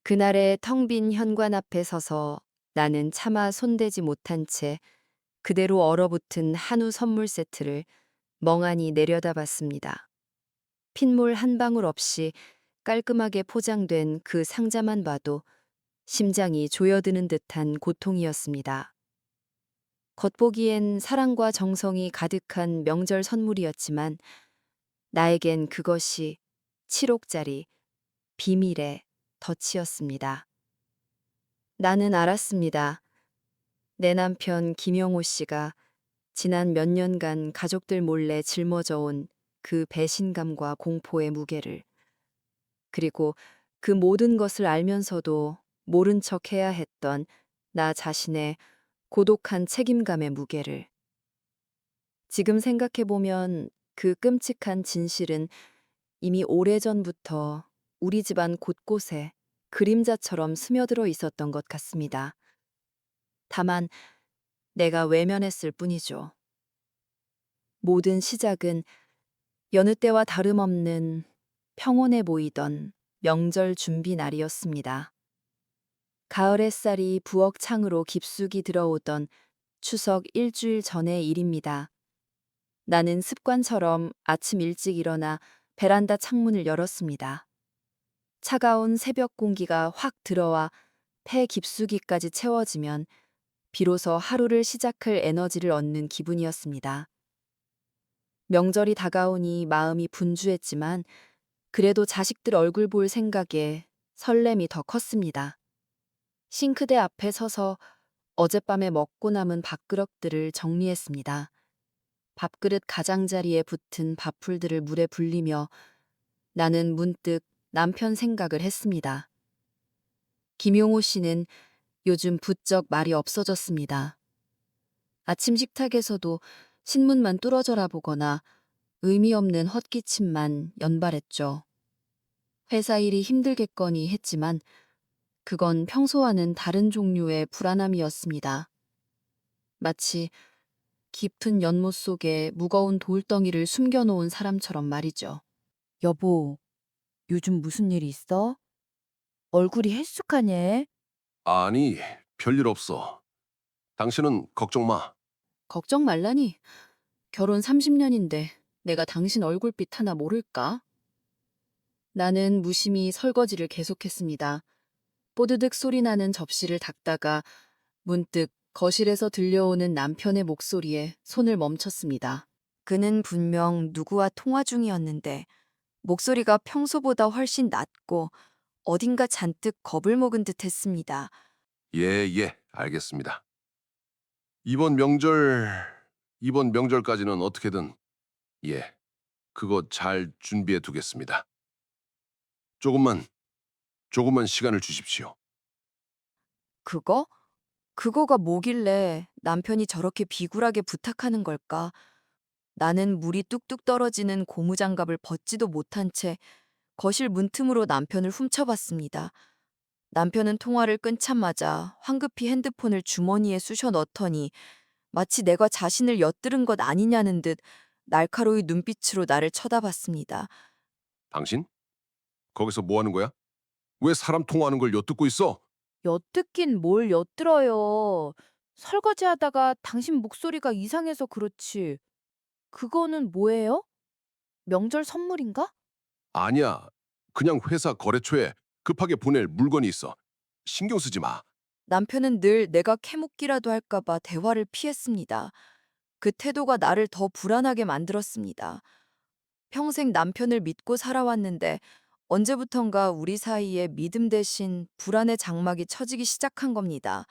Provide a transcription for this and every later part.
그날의 텅 빈 현관 앞에 서서 나는 차마 손대지 못한 채 그대로 얼어붙은 한우 선물 세트를 멍하니 내려다봤습니다. 핏물 한 방울 없이 깔끔하게 포장된 그 상자만 봐도 심장이 조여드는 듯한 고통이었습니다. 겉보기엔 사랑과 정성이 가득한 명절 선물이었지만 나에겐 그것이 7억짜리 비밀의 덫이었습니다. 나는 알았습니다. 내 남편 김영호 씨가 지난 몇 년간 가족들 몰래 짊어져 온 그 배신감과 공포의 무게를, 그리고 그 모든 것을 알면서도 모른 척 해야 했던 나 자신의 고독한 책임감의 무게를. 지금 생각해보면 그 끔찍한 진실은 이미 오래전부터 우리 집안 곳곳에 그림자처럼 스며들어 있었던 것 같습니다. 다만 내가 외면했을 뿐이죠. 모든 시작은 여느 때와 다름없는 평온해 보이던 명절 준비 날이었습니다. 가을 햇살이 부엌 창으로 깊숙이 들어오던 추석 일주일 전의 일입니다. 나는 습관처럼 아침 일찍 일어나 베란다 창문을 열었습니다. 차가운 새벽 공기가 확 들어와 폐 깊숙이까지 채워지면 비로소 하루를 시작할 에너지를 얻는 기분이었습니다. 명절이 다가오니 마음이 분주했지만 그래도 자식들 얼굴 볼 생각에 설렘이 더 컸습니다. 싱크대 앞에 서서 어젯밤에 먹고 남은 밥그릇들을 정리했습니다. 밥그릇 가장자리에 붙은 밥풀들을 물에 불리며 나는 문득 남편 생각을 했습니다. 김용호 씨는 요즘 부쩍 말이 없어졌습니다. 아침 식탁에서도 신문만 뚫어져라 보거나 의미 없는 헛기침만 연발했죠. 회사 일이 힘들겠거니 했지만 그건 평소와는 다른 종류의 불안함이었습니다. 마치 깊은 연못 속에 무거운 돌덩이를 숨겨놓은 사람처럼 말이죠. 여보, 요즘 무슨 일 있어? 얼굴이 헬쑥하네. 아니, 별일 없어. 당신은 걱정 마. 걱정 말라니. 결혼 30년인데 내가 당신 얼굴빛 하나 모를까? 나는 무심히 설거지를 계속했습니다. 뽀드득 소리 나는 접시를 닦다가 문득 거실에서 들려오는 남편의 목소리에 손을 멈췄습니다. 그는 분명 누구와 통화 중이었는데 목소리가 평소보다 훨씬 낮고 어딘가 잔뜩 겁을 먹은 듯 했습니다. 예, 예, 알겠습니다. 이번 명절, 이번 명절까지는 어떻게든, 예, 그거 잘 준비해 두겠습니다. 조금만, 조금만 시간을 주십시오. 그거? 그거가 뭐길래 남편이 저렇게 비굴하게 부탁하는 걸까? 나는 물이 뚝뚝 떨어지는 고무장갑을 벗지도 못한 채 거실 문틈으로 남편을 훔쳐봤습니다. 남편은 통화를 끊자마자 황급히 핸드폰을 주머니에 쑤셔 넣더니 마치 내가 자신을 엿들은 것 아니냐는 듯 날카로운 눈빛으로 나를 쳐다봤습니다. 당신? 거기서 뭐 하는 거야? 왜 사람 통화하는 걸 엿듣고 있어? 엿듣긴 뭘 엿들어요. 설거지하다가 당신 목소리가 이상해서 그렇지. 그거는 뭐예요? 명절 선물인가? 아니야, 그냥 회사 거래처에 급하게 보낼 물건이 있어. 신경 쓰지 마. 남편은 늘 내가 캐묻기라도 할까봐 대화를 피했습니다. 그 태도가 나를 더 불안하게 만들었습니다. 평생 남편을 믿고 살아왔는데 언제부턴가 우리 사이에 믿음 대신 불안의 장막이 쳐지기 시작한 겁니다.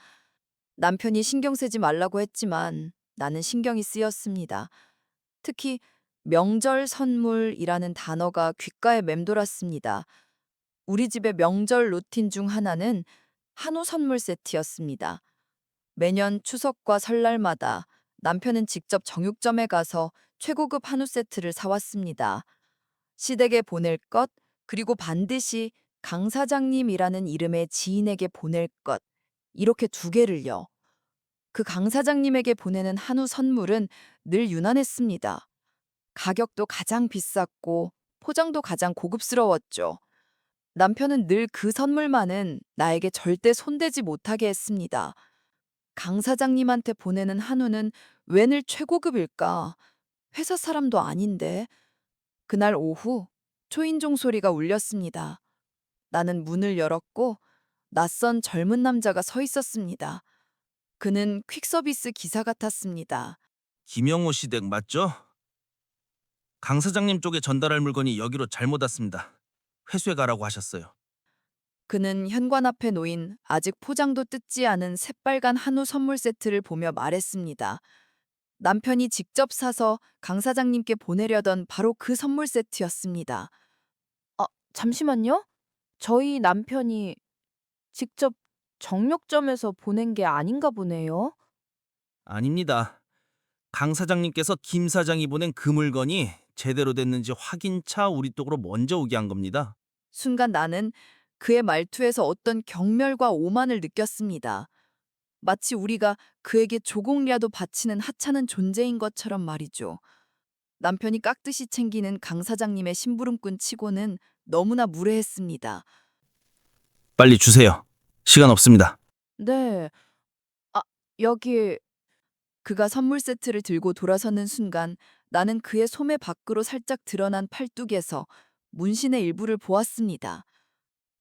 남편이 신경 쓰지 말라고 했지만 나는 신경이 쓰였습니다. 특히 명절 선물이라는 단어가 귓가에 맴돌았습니다. 우리 집의 명절 루틴 중 하나는 한우 선물 세트였습니다. 매년 추석과 설날마다 남편은 직접 정육점에 가서 최고급 한우 세트를 사왔습니다. 시댁에 보낼 것, 그리고 반드시 강 사장님이라는 이름의 지인에게 보낼 것, 이렇게 두 개를요. 그 강 사장님에게 보내는 한우 선물은 늘 유난했습니다. 가격도 가장 비쌌고 포장도 가장 고급스러웠죠. 남편은 늘 그 선물만은 나에게 절대 손대지 못하게 했습니다. 강 사장님한테 보내는 한우는 웬일 최고급일까? 회사 사람도 아닌데. 그날 오후 초인종 소리가 울렸습니다. 나는 문을 열었고 낯선 젊은 남자가 서 있었습니다. 그는 퀵서비스 기사 같았습니다. 김영호 씨 댁 맞죠? 강 사장님 쪽에 전달할 물건이 여기로 잘못 왔습니다. 회수해 가라고 하셨어요. 그는 현관 앞에 놓인 아직 포장도 뜯지 않은 새빨간 한우 선물 세트를 보며 말했습니다. 남편이 직접 사서 강 사장님께 보내려던 바로 그 선물 세트였습니다. 잠시만요. 저희 남편이 직접 정육점에서 보낸 게 아닌가 보네요. 아닙니다. 강 사장님께서 김 사장이 보낸 그 물건이 제대로 됐는지 확인차 우리 쪽으로 먼저 오게 한 겁니다. 순간 나는 그의 말투에서 어떤 경멸과 오만을 느꼈습니다. 마치 우리가 그에게 조공이라도 바치는 하찮은 존재인 것처럼 말이죠. 남편이 깍듯이 챙기는 강 사장님의 심부름꾼 치고는 너무나 무례했습니다. 빨리 주세요. 시간 없습니다. 네. 아, 여기 그가 선물 세트를 들고 돌아서는 순간 나는 그의 소매 밖으로 살짝 드러난 팔뚝에서 문신의 일부를 보았습니다.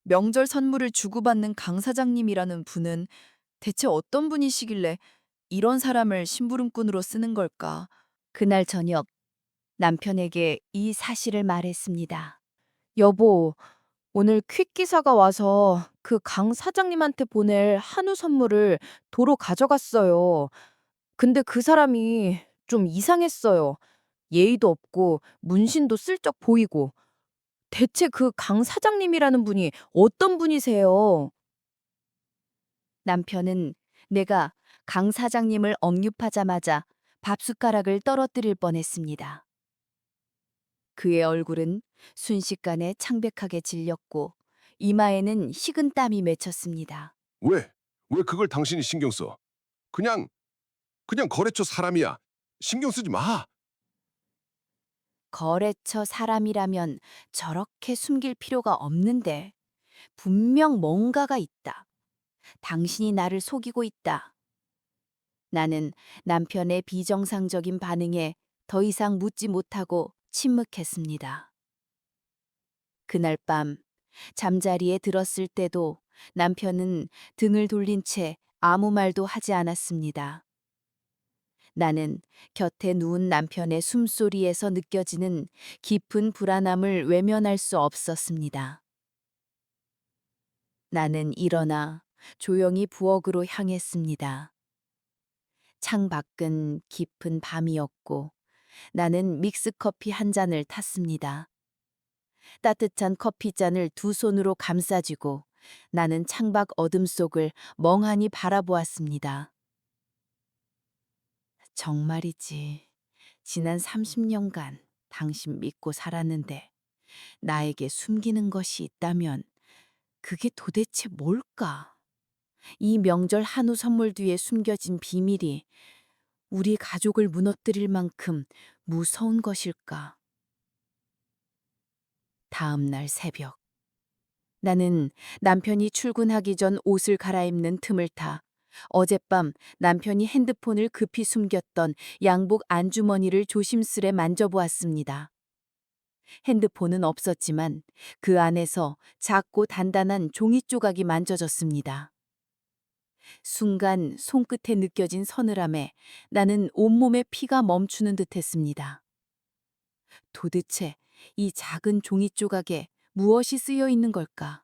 명절 선물을 주고받는 강 사장님이라는 분은 대체 어떤 분이시길래 이런 사람을 심부름꾼으로 쓰는 걸까? 그날 저녁 남편에게 이 사실을 말했습니다. 여보, 오늘 퀵 기사가 와서 그 강 사장님한테 보낼 한우 선물을 도로 가져갔어요. 근데 그 사람이 좀 이상했어요. 예의도 없고 문신도 슬쩍 보이고. 대체 그 강 사장님이라는 분이 어떤 분이세요? 남편은 내가 강 사장님을 억류하자마자 밥숟가락을 떨어뜨릴 뻔했습니다. 그의 얼굴은 순식간에 창백하게 질렸고 이마에는 식은 땀이 맺혔습니다. 왜? 왜 그걸 당신이 신경 써? 그냥 거래처 사람이야. 신경 쓰지 마. 거래처 사람이라면 저렇게 숨길 필요가 없는데 분명 뭔가가 있다. 당신이 나를 속이고 있다. 나는 남편의 비정상적인 반응에 더 이상 묻지 못하고 침묵했습니다. 그날 밤 잠자리에 들었을 때도 남편은 등을 돌린 채 아무 말도 하지 않았습니다. 나는 곁에 누운 남편의 숨소리에서 느껴지는 깊은 불안함을 외면할 수 없었습니다. 나는 일어나 조용히 부엌으로 향했습니다. 창 밖은 깊은 밤이었고 나는 믹스커피 한 잔을 탔습니다. 따뜻한 커피잔을 두 손으로 감싸쥐고 나는 창밖 어둠 속을 멍하니 바라보았습니다. 정말이지. 지난 30년간 당신 믿고 살았는데 나에게 숨기는 것이 있다면 그게 도대체 뭘까? 이 명절 한우 선물 뒤에 숨겨진 비밀이 우리 가족을 무너뜨릴 만큼 무서운 것일까? 다음 날 새벽. 나는 남편이 출근하기 전 옷을 갈아입는 틈을 타 어젯밤 남편이 핸드폰을 급히 숨겼던 양복 안주머니를 조심스레 만져보았습니다. 핸드폰은 없었지만 그 안에서 작고 단단한 종이 조각이 만져졌습니다. 순간 손끝에 느껴진 서늘함에 나는 온몸에 피가 멈추는 듯했습니다. 도대체 이 작은 종이 조각에 무엇이 쓰여 있는 걸까?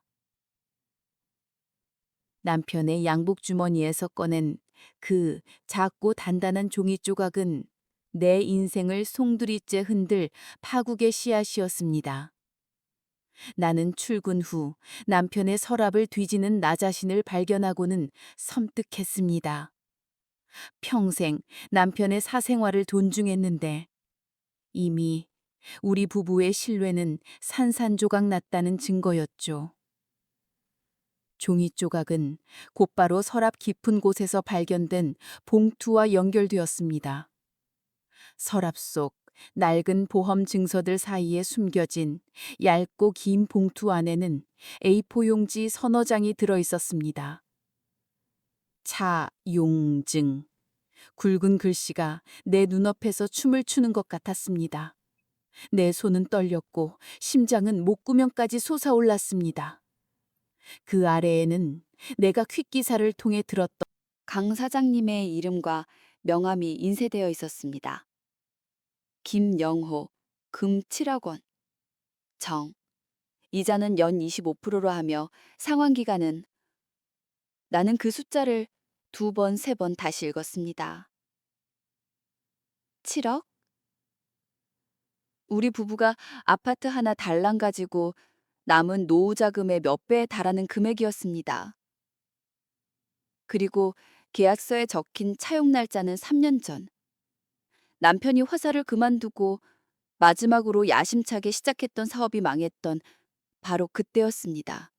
남편의 양복 주머니에서 꺼낸 그 작고 단단한 종이 조각은 내 인생을 송두리째 흔들 파국의 씨앗이었습니다. 나는 출근 후 남편의 서랍을 뒤지는 나 자신을 발견하고는 섬뜩했습니다. 평생 남편의 사생활을 존중했는데 이미 우리 부부의 신뢰는 산산조각 났다는 증거였죠. 종이 조각은 곧바로 서랍 깊은 곳에서 발견된 봉투와 연결되었습니다. 서랍 속 낡은 보험 증서들 사이에 숨겨진 얇고 긴 봉투 안에는 A4 용지 서너 장이 들어 있었습니다. 차용증. 굵은 글씨가 내 눈앞에서 춤을 추는 것 같았습니다. 내 손은 떨렸고 심장은 목구멍까지 솟아올랐습니다. 그 아래에는 내가 퀵기사를 통해 들었던 강 사장님의 이름과 명함이 인쇄되어 있었습니다. 김영호, 금 7억 원. 정. 이자는 연 25%로 하며 상환 기간은 나는 그 숫자를 2번, 3번 다시 읽었습니다. 7억? 우리 부부가 아파트 하나 달랑 가지고 남은 노후 자금의 몇 배에 달하는 금액이었습니다. 그리고 계약서에 적힌 차용 날짜는 3년 전. 남편이 회사를 그만두고 마지막으로 야심차게 시작했던 사업이 망했던 바로 그때였습니다.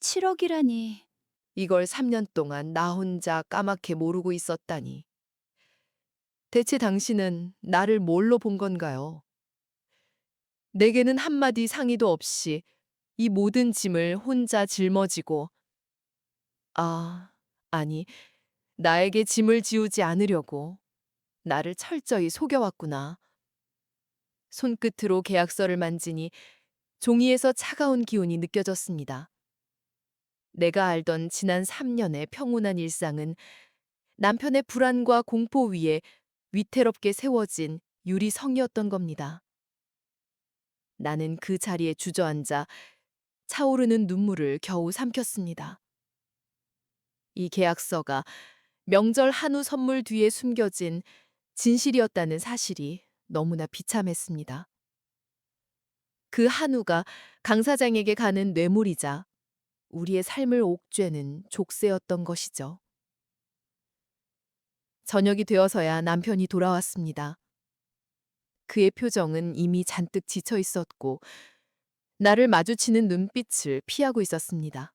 7억이라니. 이걸 3년 동안 나 혼자 까맣게 모르고 있었다니. 대체 당신은 나를 뭘로 본 건가요? 내게는 한마디 상의도 없이 이 모든 짐을 혼자 짊어지고, 아니, 나에게 짐을 지우지 않으려고 나를 철저히 속여왔구나. 손끝으로 계약서를 만지니 종이에서 차가운 기운이 느껴졌습니다. 내가 알던 지난 3년의 평온한 일상은 남편의 불안과 공포 위에 위태롭게 세워진 유리성이었던 겁니다. 나는 그 자리에 주저앉아 차오르는 눈물을 겨우 삼켰습니다. 이 계약서가 명절 한우 선물 뒤에 숨겨진 진실이었다는 사실이 너무나 비참했습니다. 그 한우가 강 사장에게 가는 뇌물이자 우리의 삶을 옥죄는 족쇄였던 것이죠. 저녁이 되어서야 남편이 돌아왔습니다. 그의 표정은 이미 잔뜩 지쳐 있었고 나를 마주치는 눈빛을 피하고 있었습니다.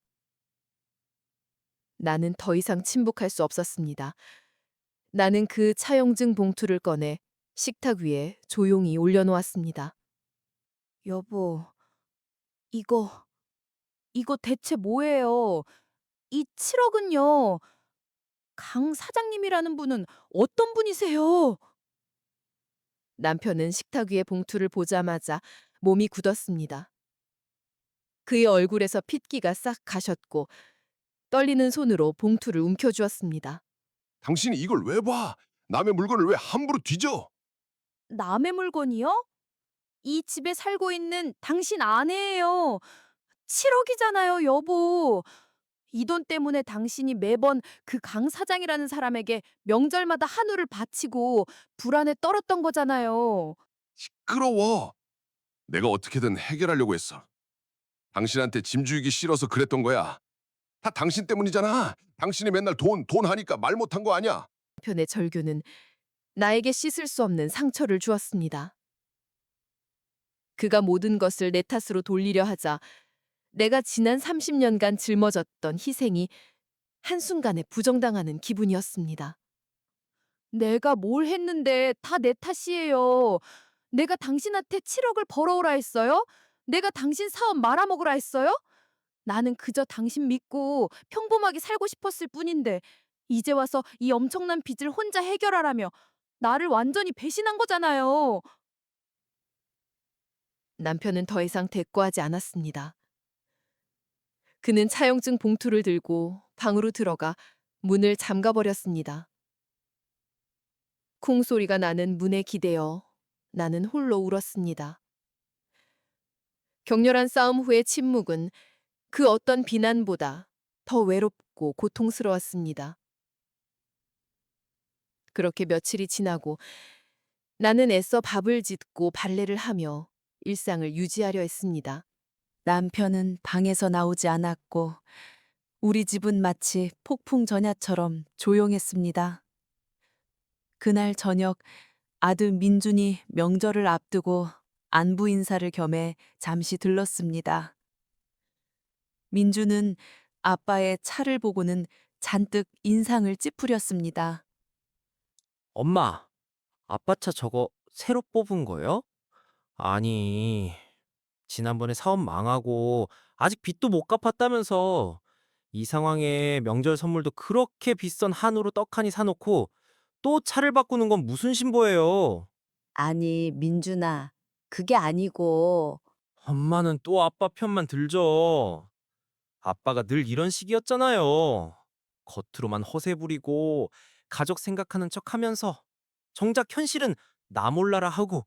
나는 더 이상 침묵할 수 없었습니다. 나는 그 차용증 봉투를 꺼내 식탁 위에 조용히 올려놓았습니다. 여보, 이거 대체 뭐예요? 이 7억은요? 강 사장님이라는 분은 어떤 분이세요? 남편은 식탁 위의 봉투를 보자마자 몸이 굳었습니다. 그의 얼굴에서 핏기가 싹 가셨고 떨리는 손으로 봉투를 움켜쥐었습니다. 당신이 이걸 왜 봐? 남의 물건을 왜 함부로 뒤져? 남의 물건이요? 이 집에 살고 있는 당신 아내예요. 7억이잖아요, 여보. 이 돈 때문에 당신이 매번 그 강 사장이라는 사람에게 명절마다 한우를 바치고 불안에 떨었던 거잖아요. 시끄러워. 내가 어떻게든 해결하려고 했어. 당신한테 짐 주기 싫어서 그랬던 거야. 다 당신 때문이잖아. 당신이 맨날 돈 하니까 말 못한 거 아니야. 남편의 절규는 나에게 씻을 수 없는 상처를 주었습니다. 그가 모든 것을 내 탓으로 돌리려 하자 내가 지난 30년간 짊어졌던 희생이 한순간에 부정당하는 기분이었습니다. 내가 뭘 했는데 다 내 탓이에요. 내가 당신한테 7억을 벌어오라 했어요? 내가 당신 사업 말아먹으라 했어요? 나는 그저 당신 믿고 평범하게 살고 싶었을 뿐인데 이제 와서 이 엄청난 빚을 혼자 해결하라며 나를 완전히 배신한 거잖아요. 남편은 더 이상 대꾸하지 않았습니다. 그는 차용증 봉투를 들고 방으로 들어가 문을 잠가버렸습니다. 쿵소리가 나는 문에 기대어 나는 홀로 울었습니다. 격렬한 싸움 후의 침묵은 그 어떤 비난보다 더 외롭고 고통스러웠습니다. 그렇게 며칠이 지나고 나는 애써 밥을 짓고 발레를 하며 일상을 유지하려 했습니다. 남편은 방에서 나오지 않았고 우리 집은 마치 폭풍 전야처럼 조용했습니다. 그날 저녁 아들 민준이 명절을 앞두고 안부 인사를 겸해 잠시 들렀습니다. 민준은 아빠의 차를 보고는 잔뜩 인상을 찌푸렸습니다. 엄마, 아빠 차 저거 새로 뽑은 거요? 아니, 지난번에 사업 망하고 아직 빚도 못 갚았다면서 이 상황에 명절 선물도 그렇게 비싼 한우로 떡하니 사놓고 또 차를 바꾸는 건 무슨 심보예요? 아니, 민준아. 그게 아니고 엄마는 또 아빠 편만 들죠. 아빠가 늘 이런 식이었잖아요. 겉으로만 허세 부리고 가족 생각하는 척 하면서 정작 현실은 나 몰라라 하고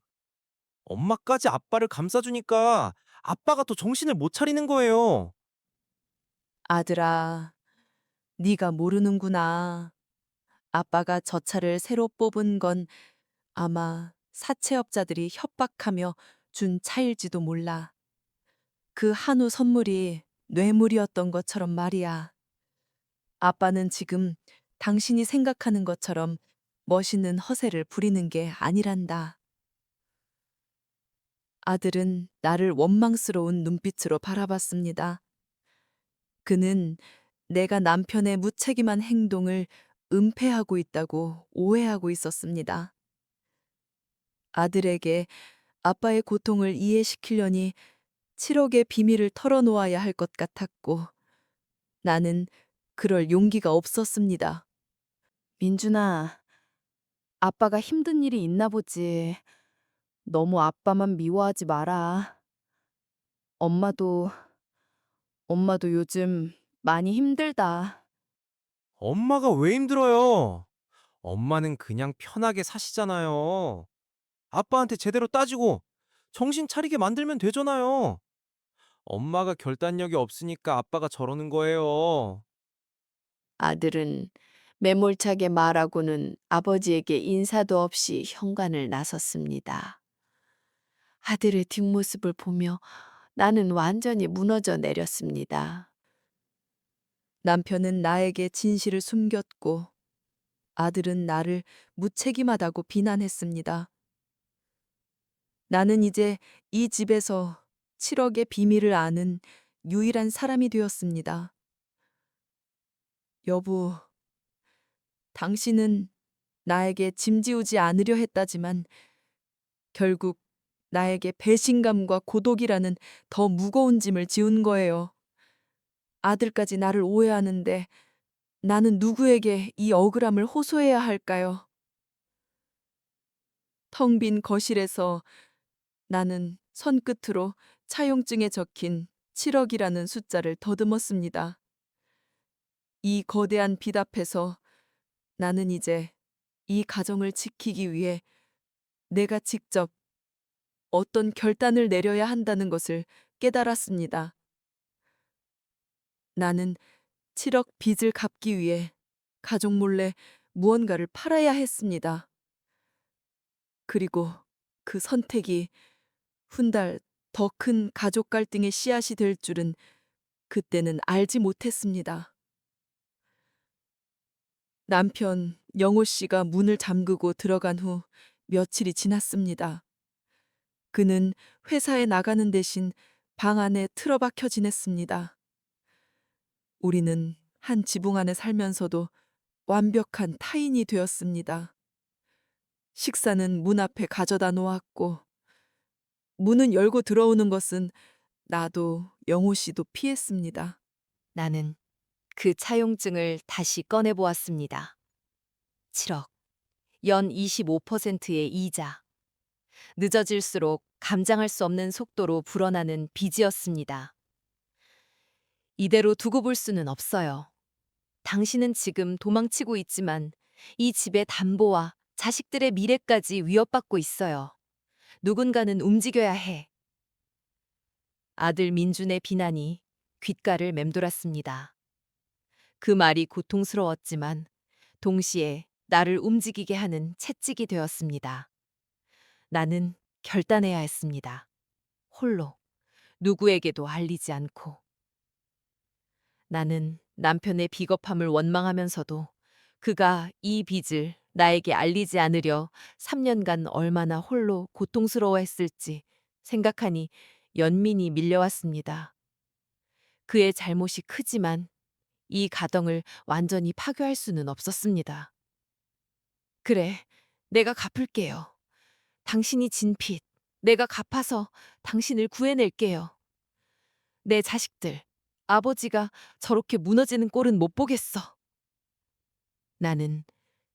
엄마까지 아빠를 감싸주니까 아빠가 더 정신을 못 차리는 거예요. 아들아, 네가 모르는구나. 아빠가 저 차를 새로 뽑은 건 아마 사채업자들이 협박하며 준 차일지도 몰라. 그 한우 선물이 뇌물이었던 것처럼 말이야. 아빠는 지금 당신이 생각하는 것처럼 멋있는 허세를 부리는 게 아니란다. 아들은 나를 원망스러운 눈빛으로 바라봤습니다. 그는 내가 남편의 무책임한 행동을 은폐하고 있다고 오해하고 있었습니다. 아들에게 아빠의 고통을 이해시키려니 7억의 비밀을 털어놓아야 할 것 같았고 나는 그럴 용기가 없었습니다. 민준아, 아빠가 힘든 일이 있나 보지. 너무 아빠만 미워하지 마라. 엄마도 엄마도 요즘 많이 힘들다. 엄마가 왜 힘들어요? 엄마는 그냥 편하게 사시잖아요. 아빠한테 제대로 따지고 정신 차리게 만들면 되잖아요. 엄마가 결단력이 없으니까 아빠가 저러는 거예요. 아들은 매몰차게 말하고는 아버지에게 인사도 없이 현관을 나섰습니다. 아들의 뒷모습을 보며 나는 완전히 무너져 내렸습니다. 남편은 나에게 진실을 숨겼고 아들은 나를 무책임하다고 비난했습니다. 나는 이제 이 집에서 7억의 비밀을 아는 유일한 사람이 되었습니다. 여보, 당신은 나에게 짐지우지 않으려 했다지만 결국 나에게 배신감과 고독이라는 더 무거운 짐을 지운 거예요. 아들까지 나를 오해하는데 나는 누구에게 이 억울함을 호소해야 할까요? 텅 빈 거실에서 나는 손끝으로 차용증에 적힌 7억이라는 숫자를 더듬었습니다. 이 거대한 빚 앞에서 나는 이제 이 가정을 지키기 위해 내가 직접 어떤 결단을 내려야 한다는 것을 깨달았습니다. 나는 7억 빚을 갚기 위해 가족 몰래 무언가를 팔아야 했습니다. 그리고 그 선택이 훗날 더 큰 가족 갈등의 씨앗이 될 줄은 그때는 알지 못했습니다. 남편 영호 씨가 문을 잠그고 들어간 후 며칠이 지났습니다. 그는 회사에 나가는 대신 방 안에 틀어박혀 지냈습니다. 우리는 한 지붕 안에 살면서도 완벽한 타인이 되었습니다. 식사는 문 앞에 가져다 놓았고, 문은 열고 들어오는 것은 나도 영호 씨도 피했습니다. 나는 그 차용증을 다시 꺼내 보았습니다. 7억, 연 25%의 이자. 늦어질수록 감당할 수 없는 속도로 불어나는 빚이었습니다. 이대로 두고 볼 수는 없어요. 당신은 지금 도망치고 있지만 이 집의 담보와 자식들의 미래까지 위협받고 있어요. 누군가는 움직여야 해. 아들 민준의 비난이 귓가를 맴돌았습니다. 그 말이 고통스러웠지만 동시에 나를 움직이게 하는 채찍이 되었습니다. 나는 결단해야 했습니다. 홀로, 누구에게도 알리지 않고. 나는 남편의 비겁함을 원망하면서도 그가 이 빚을 나에게 알리지 않으려 3년간 얼마나 홀로 고통스러워했을지 생각하니 연민이 밀려왔습니다. 그의 잘못이 크지만 이 가정을 완전히 파괴할 수는 없었습니다. 그래, 내가 갚을게요. 당신이 진 빚, 내가 갚아서 당신을 구해낼게요. 내 자식들, 아버지가 저렇게 무너지는 꼴은 못 보겠어. 나는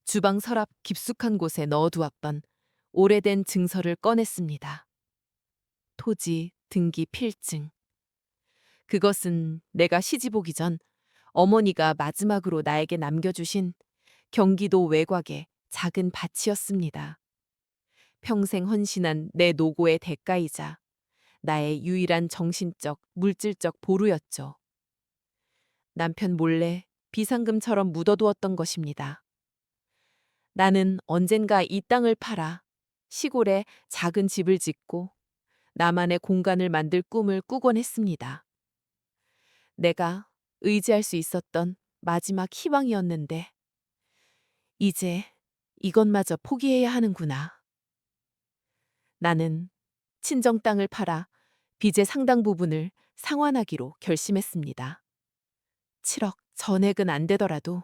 주방 서랍 깊숙한 곳에 넣어두었던 오래된 증서를 꺼냈습니다. 토지, 등기, 필증. 그것은 내가 시집 오기 전 어머니가 마지막으로 나에게 남겨주신 경기도 외곽의 작은 밭이었습니다. 평생 헌신한 내 노고의 대가이자 나의 유일한 정신적, 물질적 보루였죠. 남편 몰래 비상금처럼 묻어두었던 것입니다. 나는 언젠가 이 땅을 팔아 시골에 작은 집을 짓고 나만의 공간을 만들 꿈을 꾸곤 했습니다. 내가 의지할 수 있었던 마지막 희망이었는데 이제 이것마저 포기해야 하는구나. 나는 친정 땅을 팔아 빚의 상당 부분을 상환하기로 결심했습니다. 7억 전액은 안 되더라도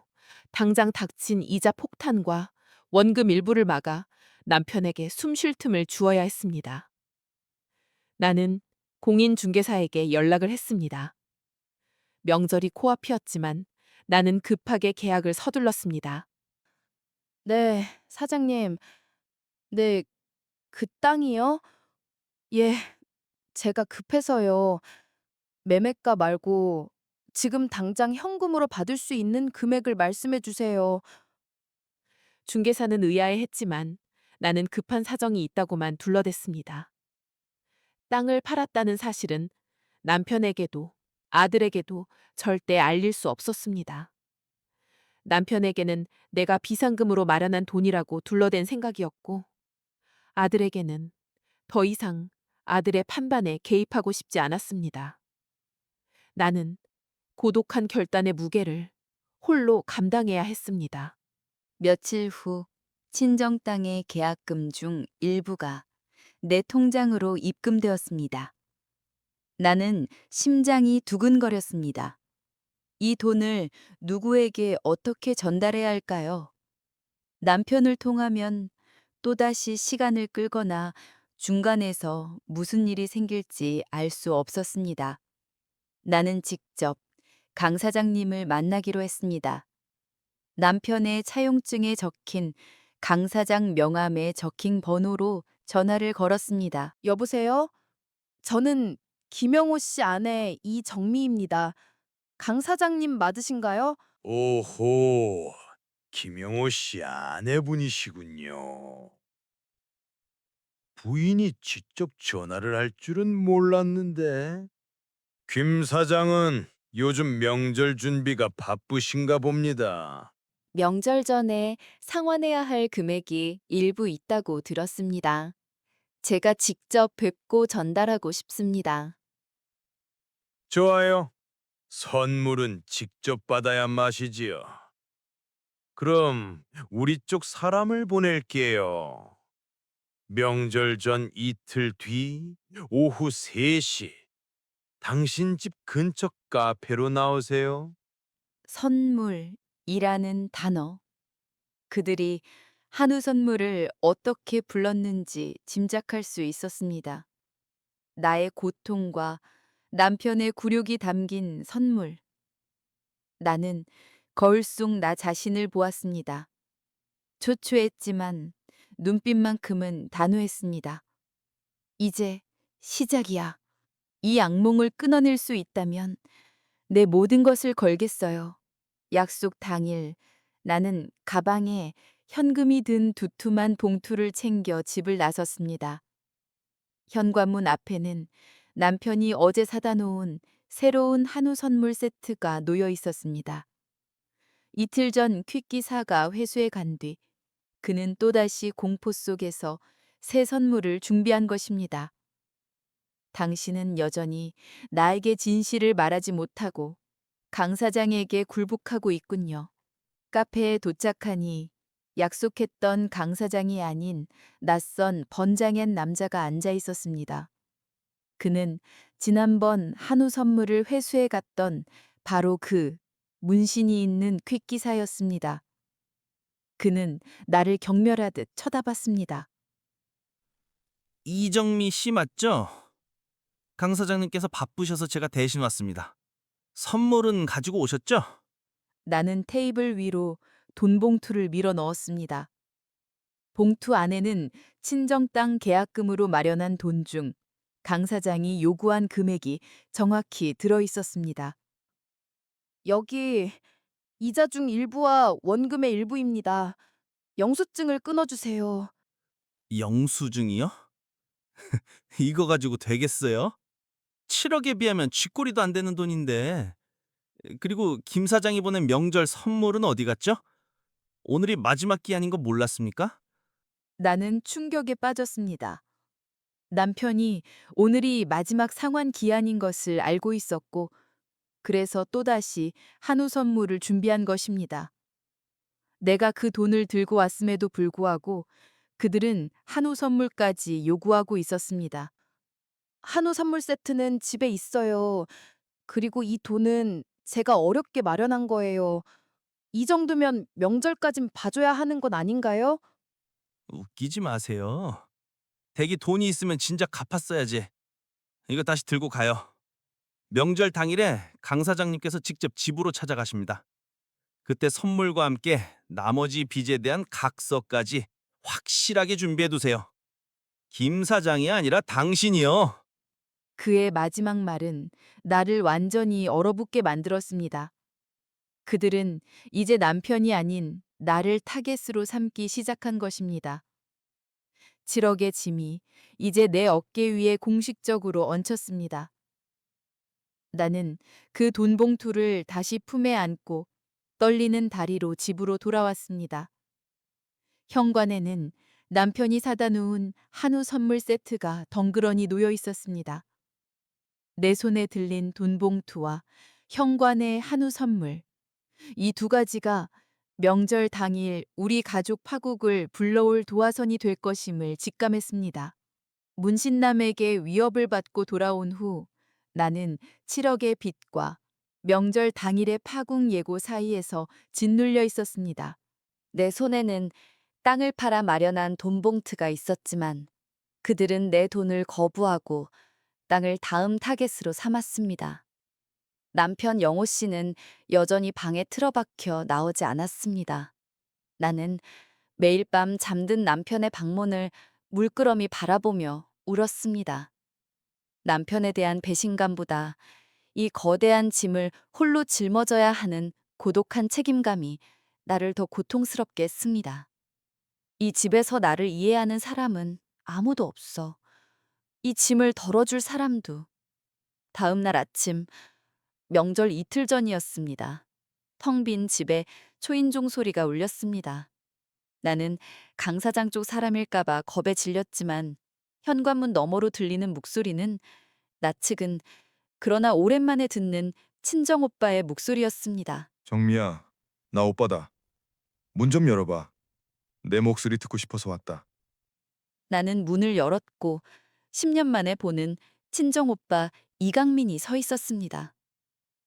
당장 닥친 이자 폭탄과 원금 일부를 막아 남편에게 숨 쉴 틈을 주어야 했습니다. 나는 공인중개사에게 연락을 했습니다. 명절이 코앞이었지만 나는 급하게 계약을 서둘렀습니다. 네, 사장님. 네, 그 땅이요? 예, 제가 급해서요. 매매가 말고 지금 당장 현금으로 받을 수 있는 금액을 말씀해 주세요. 중개사는 의아해했지만 나는 급한 사정이 있다고만 둘러댔습니다. 땅을 팔았다는 사실은 남편에게도 아들에게도 절대 알릴 수 없었습니다. 남편에게는 내가 비상금으로 마련한 돈이라고 둘러댄 생각이었고 아들에게는 더 이상 아들의 판단에 개입하고 싶지 않았습니다. 나는 고독한 결단의 무게를 홀로 감당해야 했습니다. 며칠 후 친정 땅의 계약금 중 일부가 내 통장으로 입금되었습니다. 나는 심장이 두근거렸습니다. 이 돈을 누구에게 어떻게 전달해야 할까요? 남편을 통하면 또다시 시간을 끌거나 중간에서 무슨 일이 생길지 알 수 없었습니다. 나는 직접 강 사장님을 만나기로 했습니다. 남편의 차용증에 적힌 강 사장 명함에 적힌 번호로 전화를 걸었습니다. 여보세요? 저는 김영호 씨 아내 이정미입니다. 강 사장님 맞으신가요? 오호, 김영호 씨 아내분이시군요. 부인이 직접 전화를 할 줄은 몰랐는데. 김 사장은 요즘 명절 준비가 바쁘신가 봅니다. 명절 전에 상환해야 할 금액이 일부 있다고 들었습니다. 제가 직접 뵙고 전달하고 싶습니다. 좋아요. 선물은 직접 받아야 맛이지요. 그럼 우리 쪽 사람을 보낼게요. 명절 전 이틀 뒤 오후 3시 당신 집 근처 카페로 나오세요. 선물이라는 단어. 그들이 한우 선물을 어떻게 불렀는지 짐작할 수 있었습니다. 나의 고통과 남편의 굴욕이 담긴 선물. 나는 거울 속 나 자신을 보았습니다. 초췌했지만 눈빛만큼은 단호했습니다. 이제 시작이야. 이 악몽을 끊어낼 수 있다면 내 모든 것을 걸겠어요. 약속 당일 나는 가방에 현금이 든 두툼한 봉투를 챙겨 집을 나섰습니다. 현관문 앞에는 남편이 어제 사다 놓은 새로운 한우 선물 세트가 놓여 있었습니다. 이틀 전 퀵기사가 회수해 간 뒤 그는 또다시 공포 속에서 새 선물을 준비한 것입니다. 당신은 여전히 나에게 진실을 말하지 못하고 강 사장에게 굴복하고 있군요. 카페에 도착하니 약속했던 강 사장이 아닌 낯선 번장한 남자가 앉아 있었습니다. 그는 지난번 한우 선물을 회수해 갔던 바로 그 문신이 있는 퀵기사였습니다. 그는 나를 경멸하듯 쳐다봤습니다. 이정미 씨 맞죠? 강 사장님께서 바쁘셔서 제가 대신 왔습니다. 선물은 가지고 오셨죠? 나는 테이블 위로 돈 봉투를 밀어 넣었습니다. 봉투 안에는 친정 땅 계약금으로 마련한 돈 중 강 사장이 요구한 금액이 정확히 들어 있었습니다. 여기 이자 중 일부와 원금의 일부입니다. 영수증을 끊어주세요. 영수증이요? 이거 가지고 되겠어요? 7억에 비하면 쥐꼬리도 안 되는 돈인데. 그리고 김 사장이 보낸 명절 선물은 어디 갔죠? 오늘이 마지막 기한인 거 몰랐습니까? 나는 충격에 빠졌습니다. 남편이 오늘이 마지막 상환 기한인 것을 알고 있었고, 그래서 또다시 한우 선물을 준비한 것입니다. 내가 그 돈을 들고 왔음에도 불구하고 그들은 한우 선물까지 요구하고 있었습니다. 한우 선물 세트는 집에 있어요. 그리고 이 돈은 제가 어렵게 마련한 거예요. 이 정도면 명절까진 봐줘야 하는 건 아닌가요? 웃기지 마세요. 댁이 돈이 있으면 진작 갚았어야지. 이거 다시 들고 가요. 명절 당일에 강 사장님께서 직접 집으로 찾아가십니다. 그때 선물과 함께 나머지 빚에 대한 각서까지 확실하게 준비해 두세요. 김 사장이 아니라 당신이요. 그의 마지막 말은 나를 완전히 얼어붙게 만들었습니다. 그들은 이제 남편이 아닌 나를 타겟으로 삼기 시작한 것입니다. 7억의 짐이 이제 내 어깨 위에 공식적으로 얹혔습니다. 나는 그 돈 봉투를 다시 품에 안고 떨리는 다리로 집으로 돌아왔습니다. 현관에는 남편이 사다 놓은 한우 선물 세트가 덩그러니 놓여 있었습니다. 내 손에 들린 돈 봉투와 현관의 한우 선물, 이 두 가지가 명절 당일 우리 가족 파국을 불러올 도화선이 될 것임을 직감했습니다. 문신남에게 위협을 받고 돌아온 후 나는 7억의 빚과 명절 당일의 파국 예고 사이에서 짓눌려 있었습니다. 내 손에는 땅을 팔아 마련한 돈 봉투가 있었지만 그들은 내 돈을 거부하고 땅을 다음 타겟으로 삼았습니다. 남편 영호 씨는 여전히 방에 틀어박혀 나오지 않았습니다. 나는 매일 밤 잠든 남편의 방문을 물끄러미 바라보며 울었습니다. 남편에 대한 배신감보다 이 거대한 짐을 홀로 짊어져야 하는 고독한 책임감이 나를 더 고통스럽게 했습니다. 이 집에서 나를 이해하는 사람은 아무도 없어. 이 짐을 덜어줄 사람도. 다음 날 아침, 명절 이틀 전이었습니다. 텅 빈 집에 초인종 소리가 울렸습니다. 나는 강 사장 쪽 사람일까봐 겁에 질렸지만 현관문 너머로 들리는 목소리는 낯익은 그러나 오랜만에 듣는 친정오빠의 목소리였습니다. 정미야, 나 오빠다. 문 좀 열어봐. 내 목소리 듣고 싶어서 왔다. 나는 문을 열었고 10년 만에 보는 친정오빠 이강민이 서 있었습니다.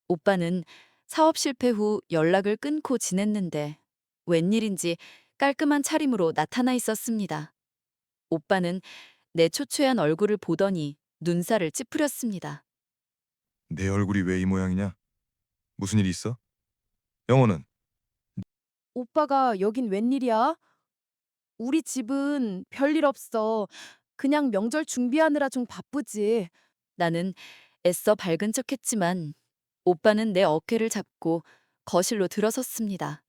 오빠는 사업 실패 후 연락을 끊고 지냈는데 웬일인지 깔끔한 차림으로 나타나 있었습니다. 오빠는 내 초췌한 얼굴을 보더니 눈살을 찌푸렸습니다. 내 얼굴이 왜 이 모양이냐? 무슨 일 있어? 영호는? 오빠가 여긴 웬일이야? 우리 집은 별일 없어. 그냥 명절 준비하느라 좀 바쁘지. 나는 애써 밝은 척했지만 오빠는 내 어깨를 잡고 거실로 들어섰습니다.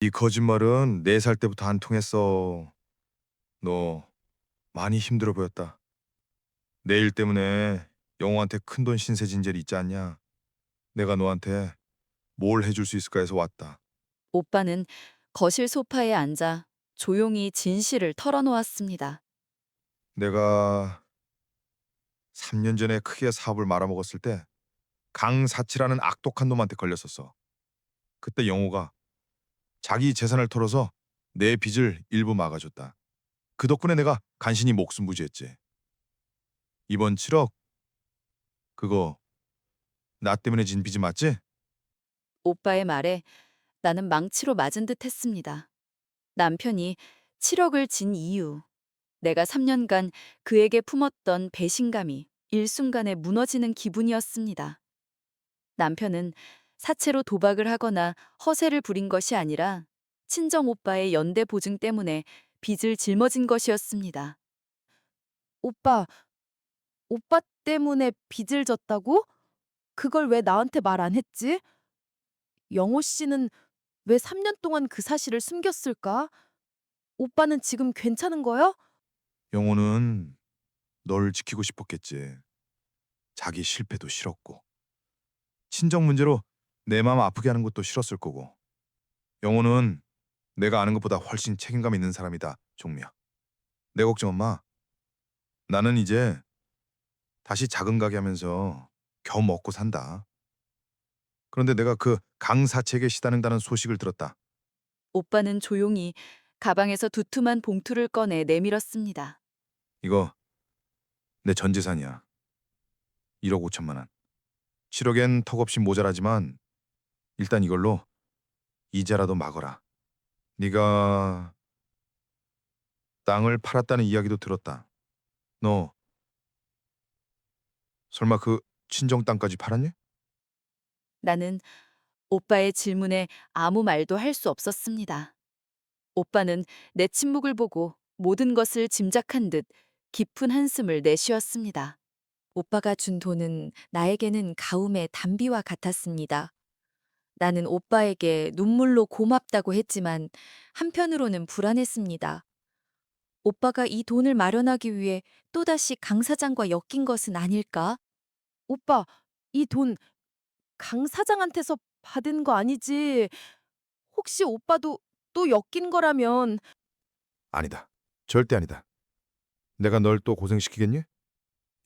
이 거짓말은 4살 때부터 안 통했어. 너 많이 힘들어 보였다. 내 일 때문에 영호한테 큰돈 신세진젤 있지 않냐? 내가 너한테 뭘 해줄 수 있을까 해서 왔다. 오빠는 거실 소파에 앉아 조용히 진실을 털어놓았습니다. 내가 3년 전에 크게 사업을 말아먹었을 때 강사치라는 악독한 놈한테 걸렸었어. 그때 영호가 자기 재산을 털어서 내 빚을 일부 막아줬다. 그 덕분에 내가 간신히 목숨 부지했지. 이번 7억 그거 나 때문에 진 빚이 맞지? 오빠의 말에 나는 망치로 맞은 듯 했습니다. 남편이 7억을 진 이유. 내가 3년간 그에게 품었던 배신감이 일순간에 무너지는 기분이었습니다. 남편은 사채로 도박을 하거나 허세를 부린 것이 아니라 친정 오빠의 연대 보증 때문에 빚을 짊어진 것이었습니다. 오빠, 오빠 때문에 빚을 졌다고? 그걸 왜 나한테 말 안 했지? 영호 씨는 왜 3년 동안 그 사실을 숨겼을까? 오빠는 지금 괜찮은 거야? 영호는 널 지키고 싶었겠지. 자기 실패도 싫었고 친정 문제로 내 마음 아프게 하는 것도 싫었을 거고. 영호는 내가 아는 것보다 훨씬 책임감 있는 사람이다, 종미야. 내 걱정은 마. 나는 이제 다시 작은 가게 하면서 겨우 먹고 산다. 그런데 내가 그 강사책에 시달린다는 소식을 들었다. 오빠는 조용히 가방에서 두툼한 봉투를 꺼내 내밀었습니다. 이거 내 전 재산이야. 1억 5천만 원. 7억엔 턱없이 모자라지만 일단 이걸로 이자라도 막어라. 네가 땅을 팔았다는 이야기도 들었다. 너 설마 그 친정 땅까지 팔았니? 나는 오빠의 질문에 아무 말도 할 수 없었습니다. 오빠는 내 침묵을 보고 모든 것을 짐작한 듯 깊은 한숨을 내쉬었습니다. 오빠가 준 돈은 나에게는 가뭄의 단비와 같았습니다. 나는 오빠에게 눈물로 고맙다고 했지만 한편으로는 불안했습니다. 오빠가 이 돈을 마련하기 위해 또다시 강 사장과 엮인 것은 아닐까? 오빠, 이 돈 강 사장한테서 받은 거 아니지? 혹시 오빠도 또 엮인 거라면 아니다. 절대 아니다. 내가 널 또 고생시키겠니?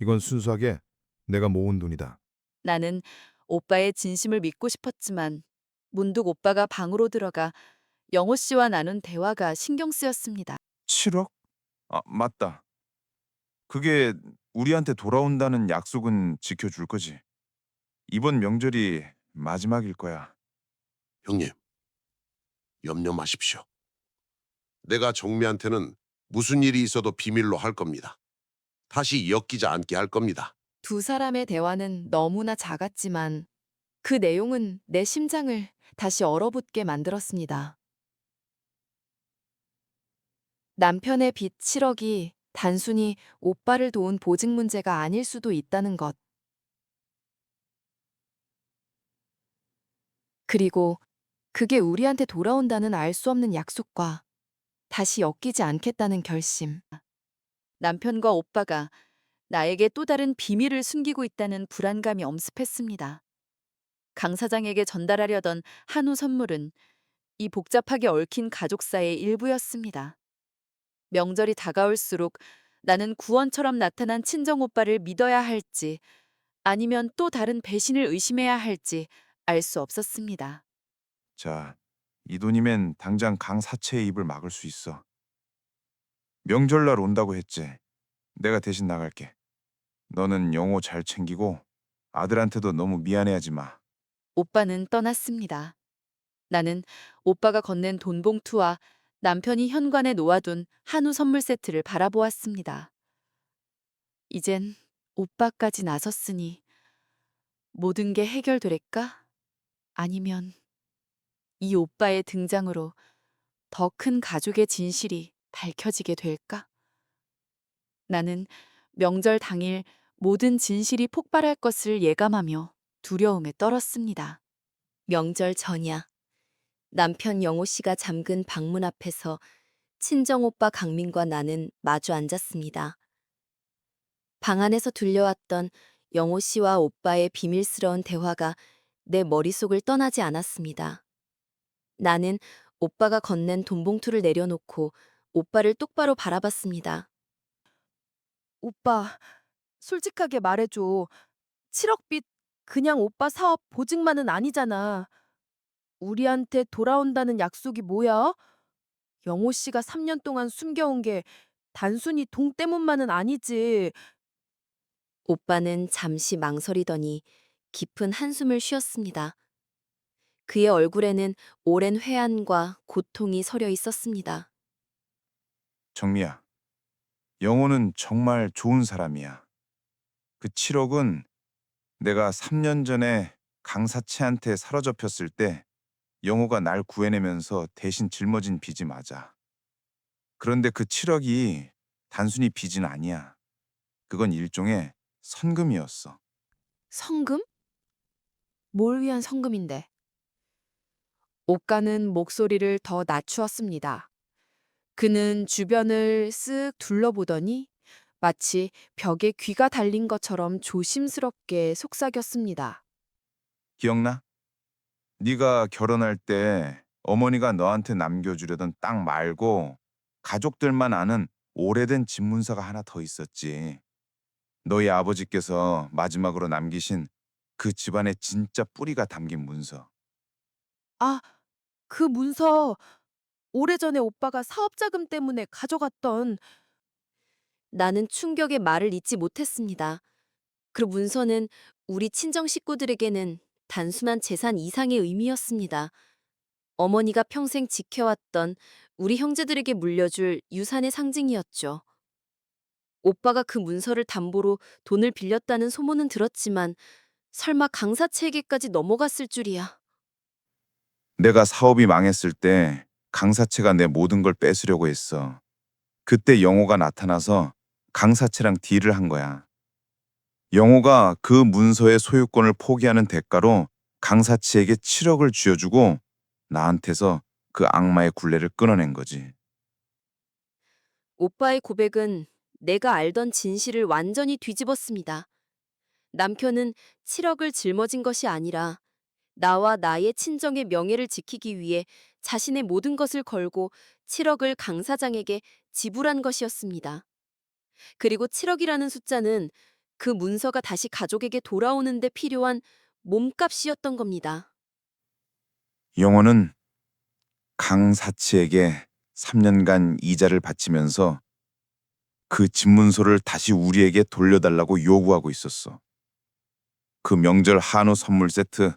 이건 순수하게 내가 모은 돈이다. 나는 오빠의 진심을 믿고 싶었지만 문득 오빠가 방으로 들어가 영호 씨와 나눈 대화가 신경 쓰였습니다. 7억? 아, 맞다. 그게 우리한테 돌아온다는 약속은 지켜줄 거지. 이번 명절이 마지막일 거야. 형님, 염려 마십시오. 내가 정미한테는 무슨 일이 있어도 비밀로 할 겁니다. 다시 엮이지 않게 할 겁니다. 두 사람의 대화는 너무나 작았지만 그 내용은 내 심장을 다시 얼어붙게 만들었습니다. 남편의 빚 7억이 단순히 오빠를 도운 보증 문제가 아닐 수도 있다는 것. 그리고 그게 우리한테 돌아온다는 알 수 없는 약속과 다시 엮이지 않겠다는 결심. 남편과 오빠가 나에게 또 다른 비밀을 숨기고 있다는 불안감이 엄습했습니다. 강 사장에게 전달하려던 한우 선물은 이 복잡하게 얽힌 가족사의 일부였습니다. 명절이 다가올수록 나는 구원처럼 나타난 친정 오빠를 믿어야 할지 아니면 또 다른 배신을 의심해야 할지 알 수 없었습니다. 자, 이 돈이면 당장 강 사채의 입을 막을 수 있어. 명절날 온다고 했지. 내가 대신 나갈게. 너는 영호 잘 챙기고 아들한테도 너무 미안해하지 마. 오빠는 떠났습니다. 나는 오빠가 건넨 돈 봉투와 남편이 현관에 놓아둔 한우 선물 세트를 바라보았습니다. 이젠 오빠까지 나섰으니 모든 게 해결될까? 아니면 이 오빠의 등장으로 더 큰 가족의 진실이 밝혀지게 될까? 나는 명절 당일 모든 진실이 폭발할 것을 예감하며 두려움에 떨었습니다. 명절 전야, 남편 영호 씨가 잠근 방문 앞에서 친정오빠 강민과 나는 마주 앉았습니다. 방 안에서 들려왔던 영호 씨와 오빠의 비밀스러운 대화가 내 머릿속을 떠나지 않았습니다. 나는 오빠가 건넨 돈 봉투를 내려놓고 오빠를 똑바로 바라봤습니다. 오빠, 솔직하게 말해줘. 7억 빚 그냥 오빠 사업 보증만은 아니잖아. 우리한테 돌아온다는 약속이 뭐야? 영호 씨가 3년 동안 숨겨온 게 단순히 돈 때문만은 아니지. 오빠는 잠시 망설이더니 깊은 한숨을 쉬었습니다. 그의 얼굴에는 오랜 회한과 고통이 서려 있었습니다. 정미야, 영호는 정말 좋은 사람이야. 그 7억은 내가 3년 전에 강사채한테 사로잡혔을 때 영호가 날 구해내면서 대신 짊어진 빚이 맞아. 그런데 그 7억이 단순히 빚은 아니야. 그건 일종의 선금이었어. 성금? 뭘 위한 성금인데? 옥가는 목소리를 더 낮추었습니다. 그는 주변을 쓱 둘러보더니 마치 벽에 귀가 달린 것처럼 조심스럽게 속삭였습니다. 기억나? 네가 결혼할 때 어머니가 너한테 남겨주려던 땅 말고 가족들만 아는 오래된 집문서가 하나 더 있었지. 너희 아버지께서 마지막으로 남기신 그 집안의 진짜 뿌리가 담긴 문서. 아, 그 문서 오래전에 오빠가 사업자금 때문에 가져갔던. 나는 충격의 말을 잇지 못했습니다. 그 문서는 우리 친정 식구들에게는 단순한 재산 이상의 의미였습니다. 어머니가 평생 지켜왔던 우리 형제들에게 물려줄 유산의 상징이었죠. 오빠가 그 문서를 담보로 돈을 빌렸다는 소문은 들었지만 설마 강사체에게까지 넘어갔을 줄이야. 내가 사업이 망했을 때 강사채가 내 모든 걸 뺏으려고 했어. 그때 영호가 나타나서 강사채랑 딜을 한 거야. 영호가 그 문서의 소유권을 포기하는 대가로 강사치에게 7억을 쥐어주고 나한테서 그 악마의 굴레를 끊어낸 거지. 오빠의 고백은 내가 알던 진실을 완전히 뒤집었습니다. 남편은 7억을 짊어진 것이 아니라 나와 나의 친정의 명예를 지키기 위해 자신의 모든 것을 걸고 7억을 강 사장에게 지불한 것이었습니다. 그리고 7억이라는 숫자는 그 문서가 다시 가족에게 돌아오는데 필요한 몸값이었던 겁니다. 영호는 강사치에게 3년간 이자를 바치면서 그 집문서를 다시 우리에게 돌려달라고 요구하고 있었어. 그 명절 한우 선물 세트,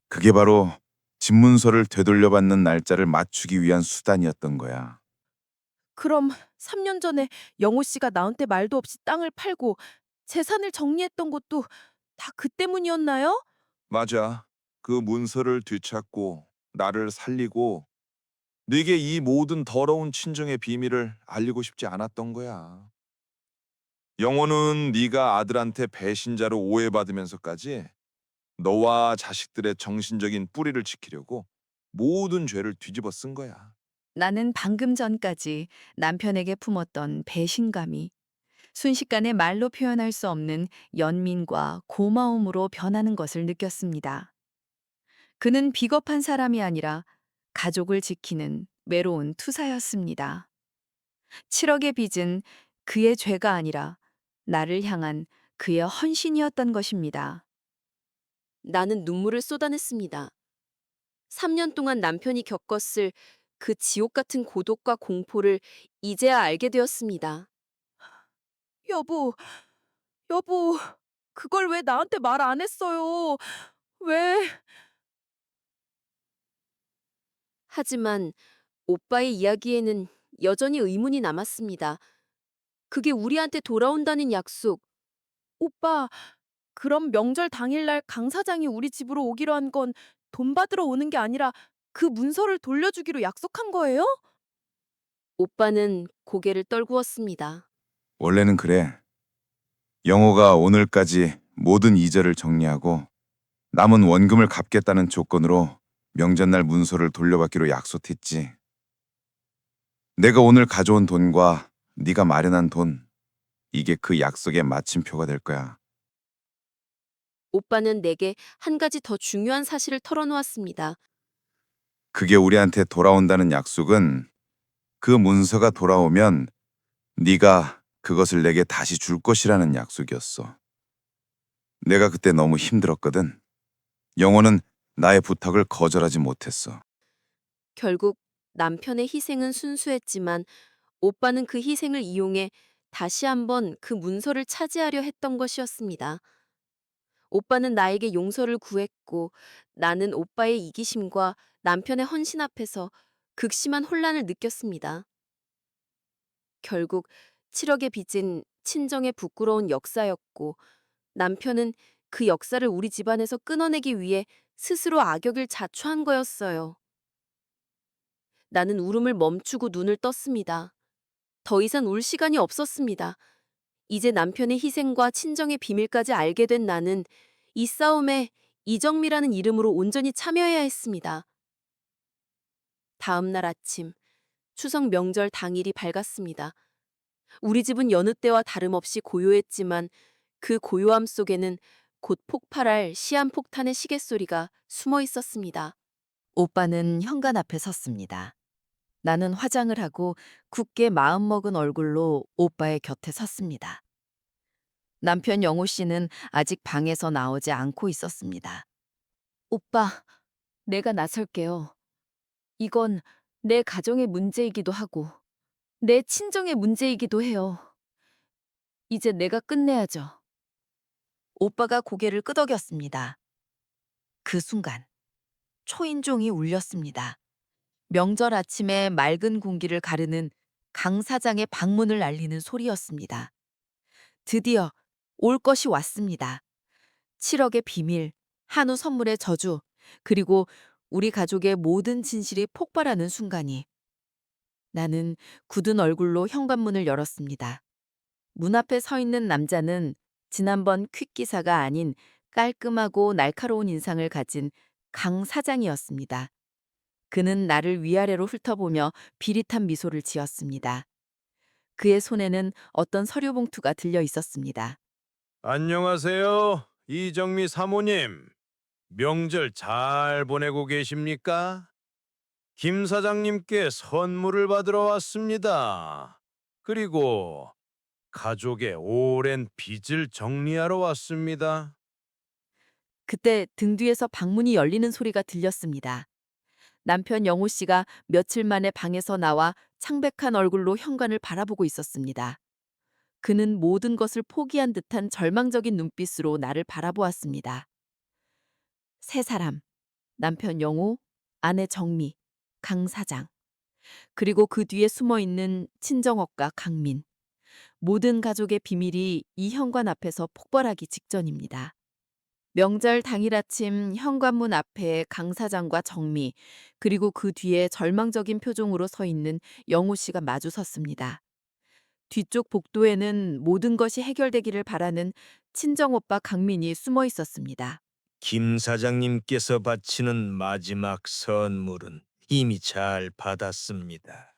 그게 바로 집문서를 되돌려받는 날짜를 맞추기 위한 수단이었던 거야. 그럼 3년 전에 영호 씨가 나한테 말도 없이 땅을 팔고 재산을 정리했던 것도 다 그 때문이었나요? 맞아. 그 문서를 되찾고 나를 살리고 네게 이 모든 더러운 친정의 비밀을 알리고 싶지 않았던 거야. 영호는 네가 아들한테 배신자로 오해받으면서까지 너와 자식들의 정신적인 뿌리를 지키려고 모든 죄를 뒤집어 쓴 거야. 나는 방금 전까지 남편에게 품었던 배신감이 순식간에 말로 표현할 수 없는 연민과 고마움으로 변하는 것을 느꼈습니다. 그는 비겁한 사람이 아니라 가족을 지키는 외로운 투사였습니다. 7억의 빚은 그의 죄가 아니라 나를 향한 그의 헌신이었던 것입니다. 나는 눈물을 쏟아냈습니다. 3년 동안 남편이 겪었을 그 지옥 같은 고독과 공포를 이제야 알게 되었습니다. 여보, 여보, 그걸 왜 나한테 말 안 했어요? 왜? 하지만 오빠의 이야기에는 여전히 의문이 남았습니다. 그게 우리한테 돌아온다는 약속, 오빠, 그럼 명절 당일날 강 사장이 우리 집으로 오기로 한 건 돈 받으러 오는 게 아니라 그 문서를 돌려주기로 약속한 거예요? 오빠는 고개를 떨구었습니다. 원래는 그래. 영호가 오늘까지 모든 이자를 정리하고 남은 원금을 갚겠다는 조건으로 명절날 문서를 돌려받기로 약속했지. 내가 오늘 가져온 돈과 네가 마련한 돈, 이게 그 약속의 마침표가 될 거야. 오빠는 내게 한 가지 더 중요한 사실을 털어놓았습니다. 그게 우리한테 돌아온다는 약속은 그 문서가 돌아오면 네가 그것을 내게 다시 줄 것이라는 약속이었어. 내가 그때 너무 힘들었거든. 영호는 나의 부탁을 거절하지 못했어. 결국 남편의 희생은 순수했지만 오빠는 그 희생을 이용해 다시 한번 그 문서를 차지하려 했던 것이었습니다. 오빠는 나에게 용서를 구했고 나는 오빠의 이기심과 남편의 헌신 앞에서 극심한 혼란을 느꼈습니다. 결국 7억의 빚은 친정의 부끄러운 역사였고 남편은 그 역사를 우리 집안에서 끊어내기 위해 스스로 악역을 자초한 거였어요. 나는 울음을 멈추고 눈을 떴습니다. 더 이상 울 시간이 없었습니다. 이제 남편의 희생과 친정의 비밀까지 알게 된 나는 이 싸움에 이정미라는 이름으로 온전히 참여해야 했습니다. 다음 날 아침, 추석 명절 당일이 밝았습니다. 우리 집은 여느 때와 다름없이 고요했지만 그 고요함 속에는 곧 폭발할 시한폭탄의 시계소리가 숨어 있었습니다. 오빠는 현관 앞에 섰습니다. 나는 화장을 하고 굳게 마음먹은 얼굴로 오빠의 곁에 섰습니다. 남편 영호 씨는 아직 방에서 나오지 않고 있었습니다. 오빠, 내가 나설게요. 이건 내 가정의 문제이기도 하고 내 친정의 문제이기도 해요. 이제 내가 끝내야죠. 오빠가 고개를 끄덕였습니다. 그 순간 초인종이 울렸습니다. 명절 아침에 맑은 공기를 가르는 강 사장의 방문을 알리는 소리였습니다. 드디어 올 것이 왔습니다. 7억의 비밀, 한우 선물의 저주, 그리고 우리 가족의 모든 진실이 폭발하는 순간이. 나는 굳은 얼굴로 현관문을 열었습니다. 문 앞에 서 있는 남자는 지난번 퀵 기사가 아닌 깔끔하고 날카로운 인상을 가진 강 사장이었습니다. 그는 나를 위아래로 훑어보며 비릿한 미소를 지었습니다. 그의 손에는 어떤 서류 봉투가 들려 있었습니다. 안녕하세요, 이정미 사모님. 명절 잘 보내고 계십니까? 김 사장님께 선물을 받으러 왔습니다. 그리고 가족의 오랜 빚을 정리하러 왔습니다. 그때 등 뒤에서 방문이 열리는 소리가 들렸습니다. 남편 영호 씨가 며칠 만에 방에서 나와 창백한 얼굴로 현관을 바라보고 있었습니다. 그는 모든 것을 포기한 듯한 절망적인 눈빛으로 나를 바라보았습니다. 세 사람, 남편 영호, 아내 정미, 강 사장, 그리고 그 뒤에 숨어 있는 친정엄과 강민. 모든 가족의 비밀이 이 현관 앞에서 폭발하기 직전입니다. 명절 당일 아침 현관문 앞에 강 사장과 정미, 그리고 그 뒤에 절망적인 표정으로 서 있는 영호 씨가 마주 섰습니다. 뒤쪽 복도에는 모든 것이 해결되기를 바라는 친정오빠 강민이 숨어 있었습니다. 김 사장님께서 바치는 마지막 선물은 이미 잘 받았습니다.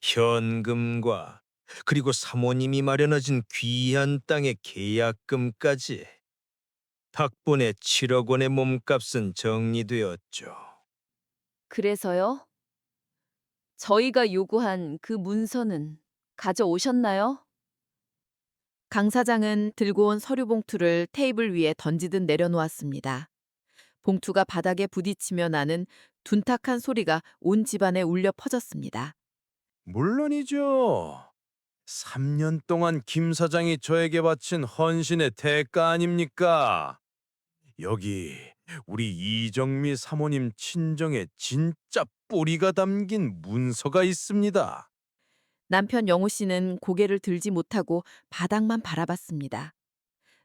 현금과 그리고 사모님이 마련해준 귀한 땅의 계약금까지. 덕분에 7억 원의 몸값은 정리되었죠. 그래서요? 저희가 요구한 그 문서는 가져오셨나요? 강 사장은 들고 온 서류 봉투를 테이블 위에 던지듯 내려놓았습니다. 봉투가 바닥에 부딪히며 나는 둔탁한 소리가 온 집안에 울려 퍼졌습니다. 물론이죠. 3년 동안 김 사장이 저에게 바친 헌신의 대가 아닙니까? 여기 우리 이정미 사모님 친정의 진짜 뿌리가 담긴 문서가 있습니다. 남편 영호 씨는 고개를 들지 못하고 바닥만 바라봤습니다.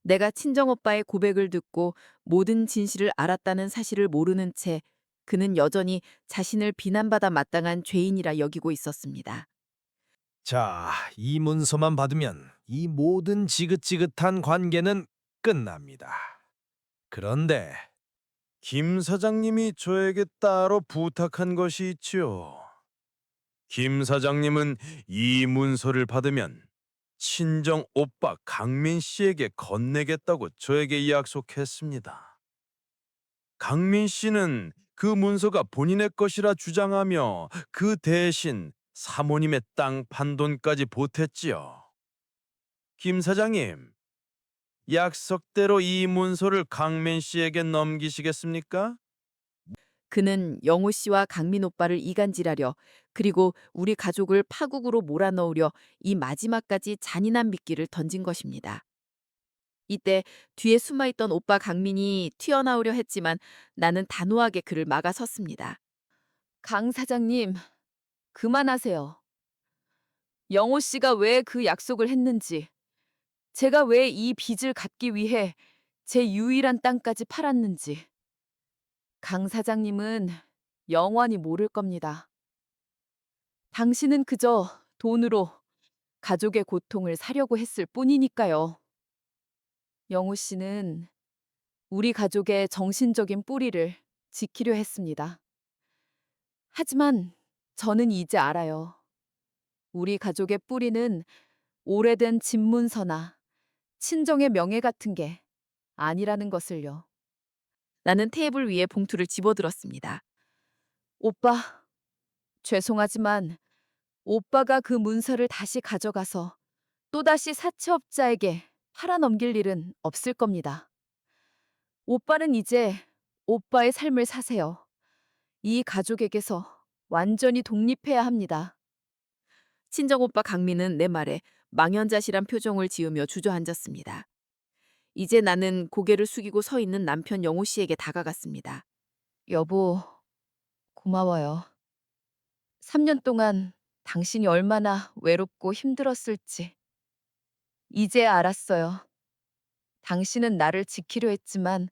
내가 친정오빠의 고백을 듣고 모든 진실을 알았다는 사실을 모르는 채 그는 여전히 자신을 비난받아 마땅한 죄인이라 여기고 있었습니다. 자, 이 문서만 받으면 이 모든 지긋지긋한 관계는 끝납니다. 그런데 김 사장님이 저에게 따로 부탁한 것이 있지요. 김 사장님은 이 문서를 받으면 친정 오빠 강민 씨에게 건네겠다고 저에게 약속했습니다. 강민 씨는 그 문서가 본인의 것이라 주장하며 그 대신 사모님의 땅 판돈까지 보탰지요. 김 사장님, 약속대로 이 문서를 강민 씨에게 넘기시겠습니까? 그는 영호 씨와 강민 오빠를 이간질하려 그리고 우리 가족을 파국으로 몰아넣으려 이 마지막까지 잔인한 미끼를 던진 것입니다. 이때 뒤에 숨어있던 오빠 강민이 튀어나오려 했지만 나는 단호하게 그를 막아섰습니다. 강 사장님, 그만하세요. 영호 씨가 왜 그 약속을 했는지, 제가 왜 이 빚을 갚기 위해 제 유일한 땅까지 팔았는지, 강 사장님은 영원히 모를 겁니다. 당신은 그저 돈으로 가족의 고통을 사려고 했을 뿐이니까요. 영호 씨는 우리 가족의 정신적인 뿌리를 지키려 했습니다. 하지만 저는 이제 알아요. 우리 가족의 뿌리는 오래된 집문서나 친정의 명예 같은 게 아니라는 것을요. 나는 테이블 위에 봉투를 집어들었습니다. 오빠, 죄송하지만 오빠가 그 문서를 다시 가져가서 또다시 사채업자에게 팔아넘길 일은 없을 겁니다. 오빠는 이제 오빠의 삶을 사세요. 이 가족에게서 완전히 독립해야 합니다. 친정오빠 강민은 내 말에 망연자실한 표정을 지으며 주저앉았습니다. 이제 나는 고개를 숙이고 서 있는 남편 영호 씨에게 다가갔습니다. 여보, 고마워요. 3년 동안 당신이 얼마나 외롭고 힘들었을지 이제 알았어요. 당신은 나를 지키려 했지만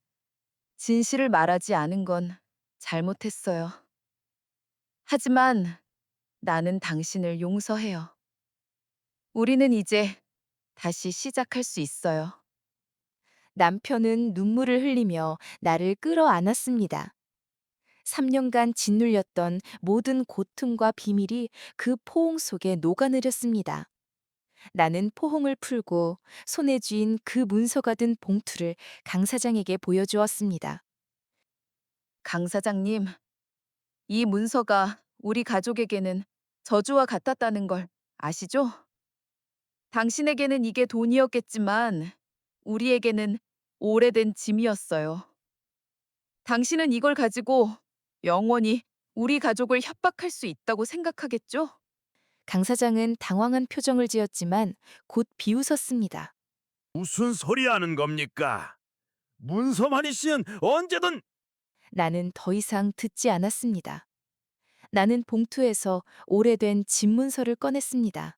진실을 말하지 않은 건 잘못했어요. 하지만 나는 당신을 용서해요. 우리는 이제 다시 시작할 수 있어요. 남편은 눈물을 흘리며 나를 끌어안았습니다. 3년간 짓눌렸던 모든 고통과 비밀이 그 포옹 속에 녹아내렸습니다. 나는 포옹을 풀고 손에 쥔 그 문서가 든 봉투를 강 사장에게 보여주었습니다. 강 사장님, 이 문서가 우리 가족에게는 저주와 같았다는 걸 아시죠? 당신에게는 이게 돈이었겠지만 우리에게는 오래된 짐이었어요. 당신은 이걸 가지고 영원히 우리 가족을 협박할 수 있다고 생각하겠죠? 강 사장은 당황한 표정을 지었지만 곧 비웃었습니다. 무슨 소리 하는 겁니까? 문서만 있으면 언제든 나는 더 이상 듣지 않았습니다. 나는 봉투에서 오래된 집문서를 꺼냈습니다.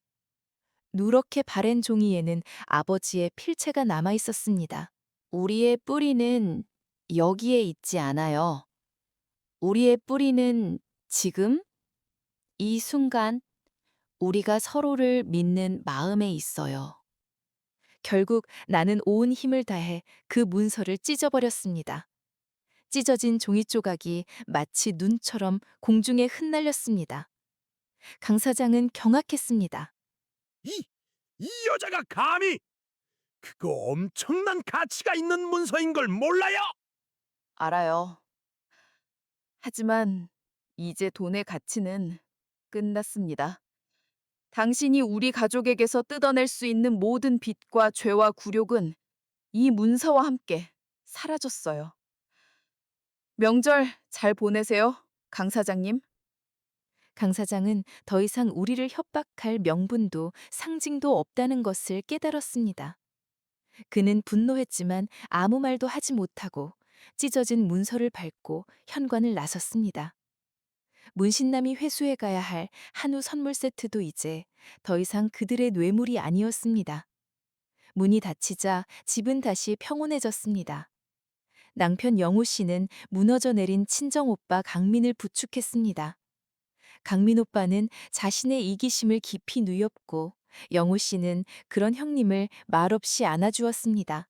누렇게 바랜 종이에는 아버지의 필체가 남아 있었습니다. 우리의 뿌리는 여기에 있지 않아요. 우리의 뿌리는 지금, 이 순간, 우리가 서로를 믿는 마음에 있어요. 결국 나는 온 힘을 다해 그 문서를 찢어버렸습니다. 찢어진 종이 조각이 마치 눈처럼 공중에 흩날렸습니다. 강 사장은 경악했습니다. 이 여자가 감히 그거 엄청난 가치가 있는 문서인 걸 몰라요? 알아요. 하지만 이제 돈의 가치는 끝났습니다. 당신이 우리 가족에게서 뜯어낼 수 있는 모든 빚과 죄와 굴욕은 이 문서와 함께 사라졌어요. 명절 잘 보내세요, 강 사장님. 강 사장은 더 이상 우리를 협박할 명분도 상징도 없다는 것을 깨달았습니다. 그는 분노했지만 아무 말도 하지 못하고 찢어진 문서를 밟고 현관을 나섰습니다. 문신남이 회수해 가야 할 한우 선물 세트도 이제 더 이상 그들의 뇌물이 아니었습니다. 문이 닫히자 집은 다시 평온해졌습니다. 남편 영호 씨는 무너져 내린 친정 오빠 강민을 부축했습니다. 강민 오빠는 자신의 이기심을 깊이 누였고 영호 씨는 그런 형님을 말없이 안아주었습니다.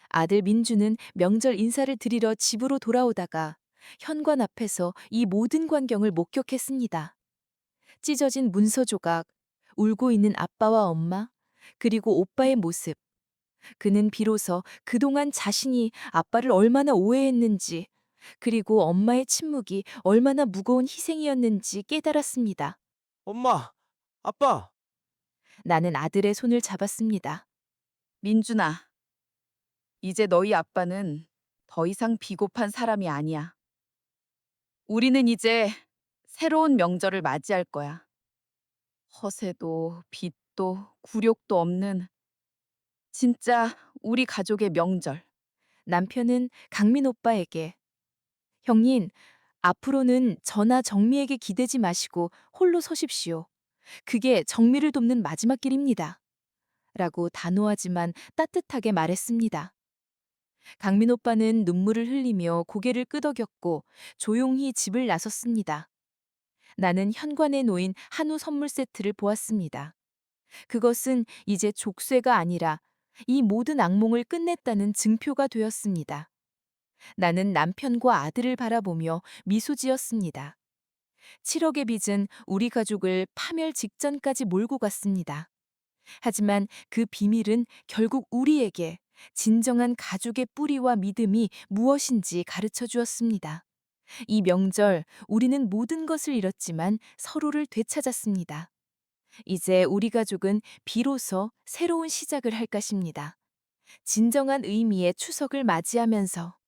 아들 민주는 명절 인사를 드리러 집으로 돌아오다가 현관 앞에서 이 모든 광경을 목격했습니다. 찢어진 문서 조각, 울고 있는 아빠와 엄마, 그리고 오빠의 모습. 그는 비로소 그동안 자신이 아빠를 얼마나 오해했는지, 그리고 엄마의 침묵이 얼마나 무거운 희생이었는지 깨달았습니다. 엄마, 아빠. 나는 아들의 손을 잡았습니다. 민준아, 이제 너희 아빠는 더 이상 비겁한 사람이 아니야. 우리는 이제 새로운 명절을 맞이할 거야. 허세도 빚도 굴욕도 없는 진짜 우리 가족의 명절. 남편은 강민 오빠에게 형님, 앞으로는 저나 정미에게 기대지 마시고 홀로 서십시오. 그게 정미를 돕는 마지막 길입니다. 라고 단호하지만 따뜻하게 말했습니다. 강민 오빠는 눈물을 흘리며 고개를 끄덕였고 조용히 집을 나섰습니다. 나는 현관에 놓인 한우 선물 세트를 보았습니다. 그것은 이제 족쇄가 아니라 이 모든 악몽을 끝냈다는 증표가 되었습니다. 나는 남편과 아들을 바라보며 미소 지었습니다. 7억의 빚은 우리 가족을 파멸 직전까지 몰고 갔습니다. 하지만 그 비밀은 결국 우리에게 진정한 가족의 뿌리와 믿음이 무엇인지 가르쳐 주었습니다. 이 명절 우리는 모든 것을 잃었지만 서로를 되찾았습니다. 이제 우리 가족은 비로소 새로운 시작을 할 것입니다. 진정한 의미의 추석을 맞이하면서